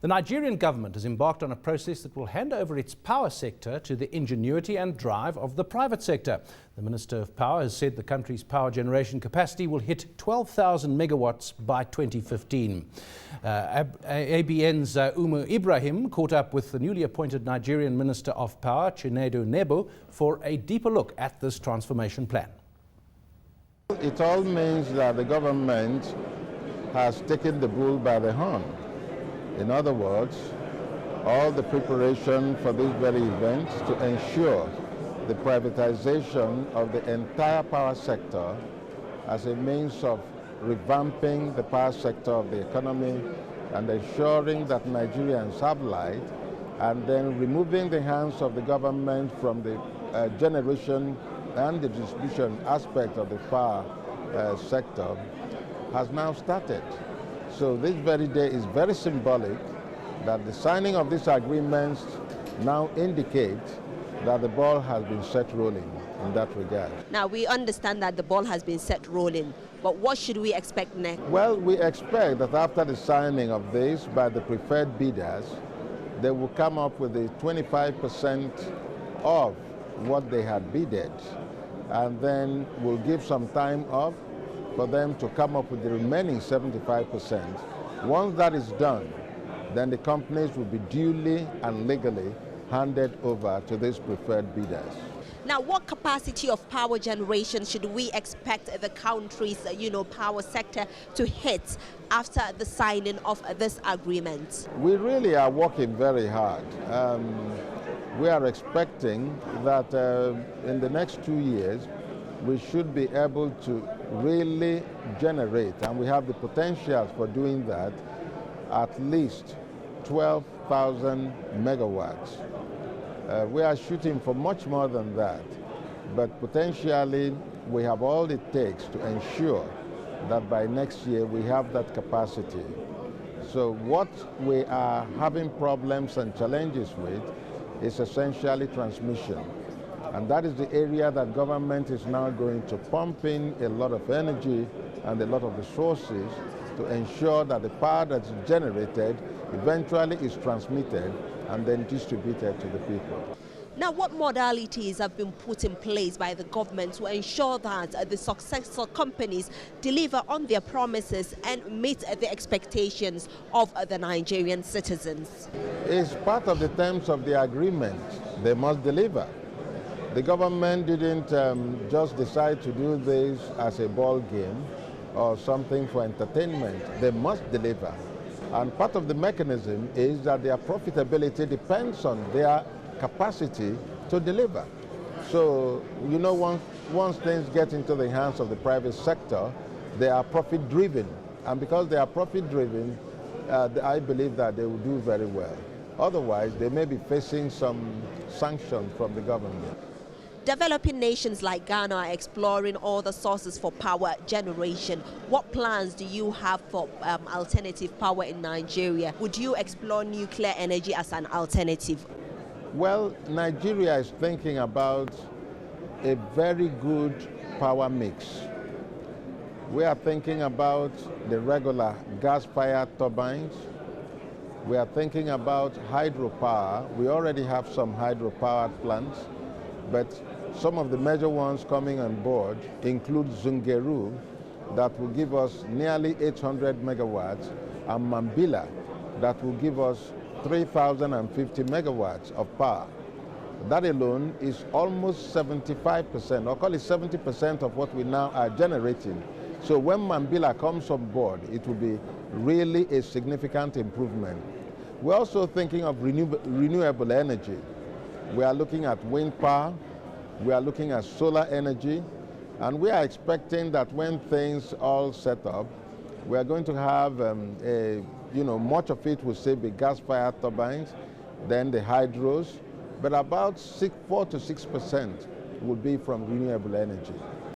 The Nigerian government has embarked on a process that will hand over its power sector to the ingenuity and drive of the private sector. The Minister of Power has said the country's power generation capacity will hit 12,000 megawatts by 2015. ABN's Umu Ibrahim caught up with the newly appointed Nigerian Minister of Power, Chinedu Nebo, for a deeper look at this transformation plan. It all means that the government has taken the bull by the horn. In other words, all the preparation for this very event to ensure the privatization of the entire power sector as a means of revamping the power sector of the economy and ensuring that Nigerians have light, and then removing the hands of the government from the generation and the distribution aspect of the power sector has now started. So this very day is very symbolic that the signing of these agreements now indicate that the ball has been set rolling in that regard. Now, we understand that the ball has been set rolling, but what should we expect next? Well, we expect that after the signing of this by the preferred bidders, they will come up with the 25% of what they had bidded, and then we'll give some time off for them to come up with the remaining 75%. Once that is done, then the companies will be duly and legally handed over to these preferred bidders. Now, what capacity of power generation should we expect the country's, power sector to hit after the signing of this agreement? We really are working very hard. We are expecting that in the next 2 years, we should be able to really generate, and we have the potential for doing that, at least 12,000 megawatts. We are shooting for much more than that, but potentially we have all it takes to ensure that by next year we have that capacity. So what we are having problems and challenges with is essentially transmission. And that is the area that government is now going to pump in a lot of energy and a lot of resources to ensure that the power that's generated eventually is transmitted and then distributed to the people. Now, what modalities have been put in place by the government to ensure that the successful companies deliver on their promises and meet the expectations of the Nigerian citizens? It's part of the terms of the agreement. They must deliver. The government didn't just decide to do this as a ball game or something for entertainment. They must deliver. And part of the mechanism is that their profitability depends on their capacity to deliver. So, once things get into the hands of the private sector, they are profit-driven. And because they are profit-driven, I believe that they will do very well. Otherwise, they may be facing some sanctions from the government. Developing nations like Ghana are exploring all the sources for power generation. What plans do you have for alternative power in Nigeria? Would you explore nuclear energy as an alternative? Well, Nigeria is thinking about a very good power mix. We are thinking about the regular gas-fired turbines. We are thinking about hydropower. We already have some hydropower plants, but some of the major ones coming on board include Zungeru, that will give us nearly 800 megawatts, and Mambila, that will give us 3,050 megawatts of power. That alone is almost 75%, or call it 70% of what we now are generating. So when Mambila comes on board, it will be really a significant improvement. We're also thinking of renewable energy. We are looking at wind power. We are looking at solar energy, and we are expecting that when things all set up, we are going to have much of it will say be gas-fired turbines, then the hydros, but about 4 to 6% will be from renewable energy.